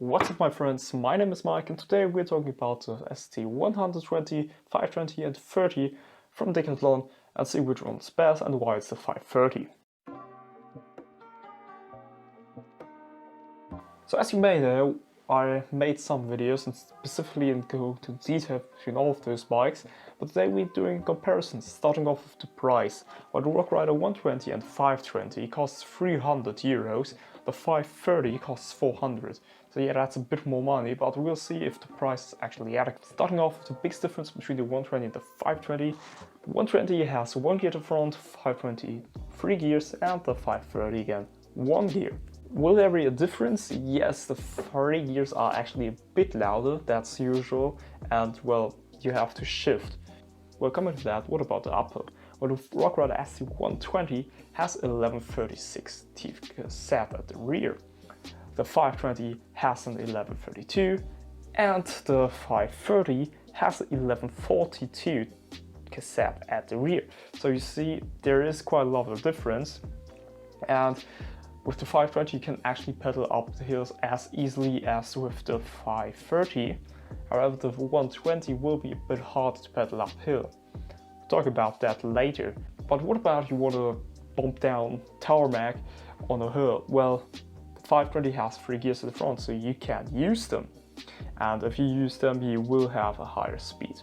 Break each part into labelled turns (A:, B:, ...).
A: What's up my friends, my name is Mike and today we're talking about the ST120, 520 and 30 from Decathlon and see which one's best and why it's the 530. So as you may know, I made some videos and specifically go into detail between all of those bikes, but today we're doing comparisons starting off with the price. While the Rockrider 120 and 520 costs €300, the 530 costs 400. So yeah, that's a bit more money, but we'll see if the price is actually adequate. Starting off with the biggest difference between the 120 and the 520. The 120 has 1 gear at the front, 520 3 gears, and the 530 again 1 gear. Will there be a difference? Yes, the 3 gears are actually a bit louder, that's usual, and well, you have to shift. Well, coming to that, what about the upper? Well, the Rockrider ST120 has 1136 teeth cassette at the rear. The 520 has an 1132 and the 530 has an 1142 cassette at the rear. So you see there is quite a lot of difference, and with the 520 you can actually pedal up the hills as easily as with the 530. However, the 120 will be a bit hard to pedal uphill. We'll talk about that later. But what about if you want to bump down tarmac on a hill? Well, the 520 has 3 gears at the front, so you can use them. And if you use them, you will have a higher speed.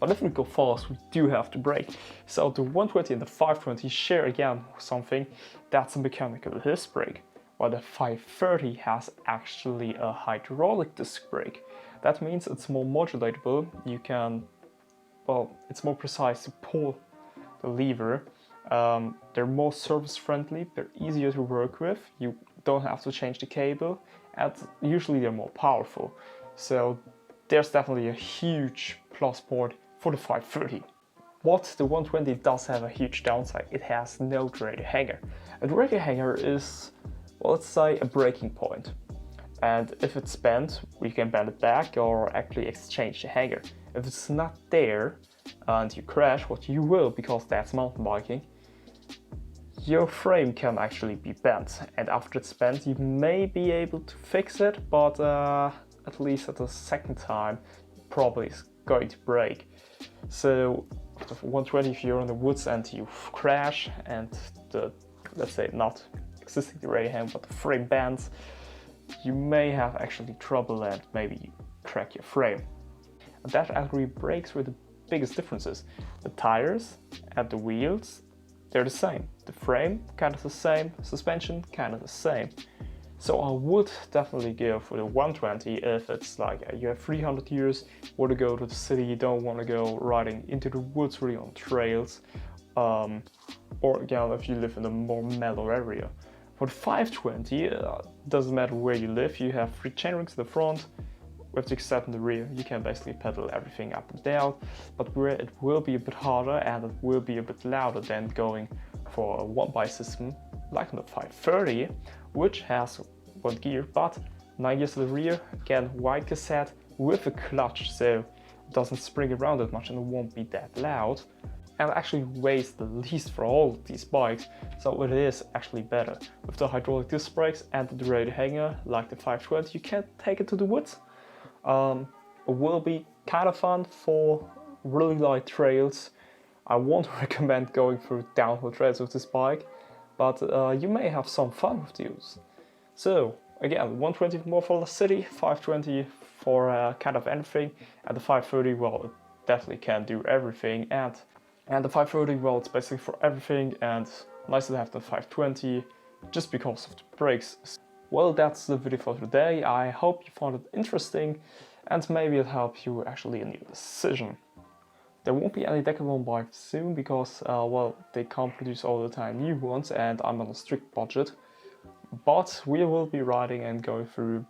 A: But if we go fast, we do have to brake. So the 120 and the 520 share again something, that's a mechanical disc brake, while the 530 has actually a hydraulic disc brake. That means it's more modulatable. You can, well, it's more precise to pull the lever. They're more service friendly, they're easier to work with, you don't have to change the cable, and usually they're more powerful. So there's definitely a huge plus point for the 530. But the 120 does have a huge downside. It has no radio hanger. A radio hanger is, well, let's say a breaking point. And if it's bent, we can bend it back or actually exchange the hanger. If it's not there and you crash, what you will, because that's mountain biking, your frame can actually be bent. And after it's bent, you may be able to fix it, but at least at the second time, probably is going to break. So the 120, if you're in the woods and you crash and the, let's say, not existing the radio hanger but the frame bends, you may have actually trouble and maybe you crack your frame. And that actually breaks where the biggest differences. The tires and the wheels, they're the same. The frame, kind of the same. Suspension, kind of the same. So I would definitely go for the 120 if it's like you have 300 years, want to go to the city, you don't want to go riding into the woods really on trails, or again if you live in a more mellow area. For the 520, doesn't matter where you live, you have 3 chainrings in the front, with the cassette in the rear, you can basically pedal everything up and down, but where it will be a bit harder and it will be a bit louder than going for a one-by system like on the 530, which has 1 gear but 9 gears to the rear, again wide cassette with a clutch, so it doesn't spring around that much and it won't be that loud, and actually weighs the least for all of these bikes, so it is actually better. With the hydraulic disc brakes and the radio hanger like the 520, you can take it to the woods. It will be kind of fun for really light trails. I won't recommend going through downhill trails with this bike, but you may have some fun with these. So again, 120 more for the city, 520 for kind of anything, and the 530, well, it definitely can do everything, and the 530, well, it's basically for everything, and nicer to have the 520 just because of the brakes. Well, that's the video for today. I hope you found it interesting and maybe it helped you actually in your decision. There won't be any Decathlon bikes soon because, well, they can't produce all the time new ones and I'm on a strict budget. But we will be riding and going through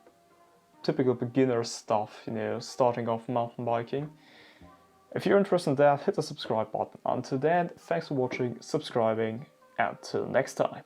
A: typical beginner stuff, you know, starting off mountain biking. If you're interested in that, hit the subscribe button. Until then, thanks for watching, subscribing, and till next time.